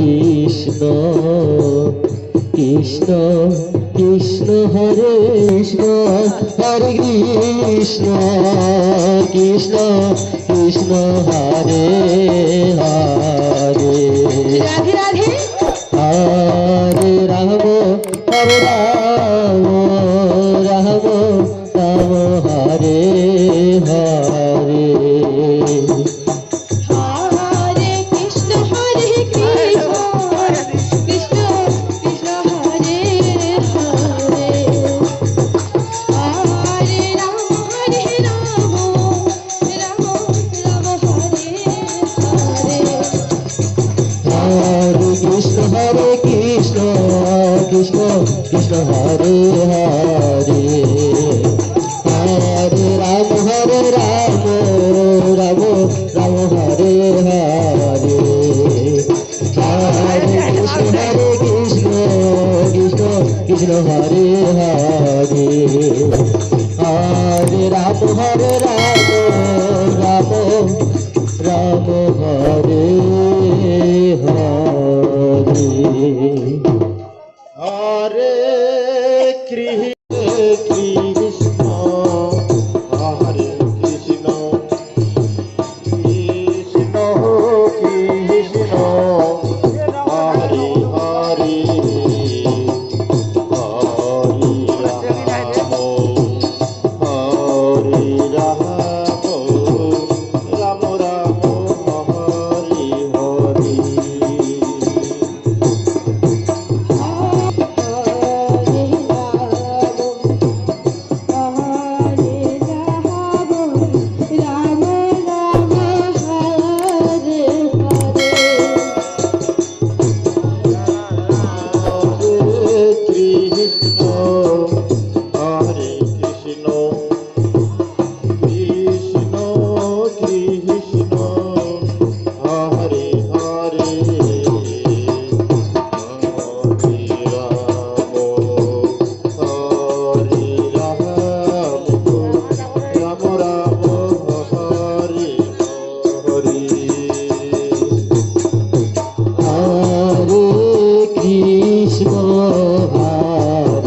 Krishna Krishna Krishna Hare Krishna Hare Krishna Krishna Krishna Hare Hare Radhe Radhe Hare Ram Hare Ram Ram Ram Hare Hare Hare Krishna Hare Krishna Krishna Krishna Hare Hare Hare Ram Ram Ram Hare Hare Hare Krishna Krishna Krishna Hare Hare Hare Ram Ram Ram Hare Hare Hare Krishna Krishna Krishna Hare Hare Hare Ram Ram Ram Hare Hare Hare Krishna Krishna Hare Krishna Krishna Krishna Hare Hare Hare Ram Ram Ram Hare Hare Krishna Hare Krishna Krishna Krishna Hare Hare Hare Ram Ram Ram Hare Hare Hare Krishna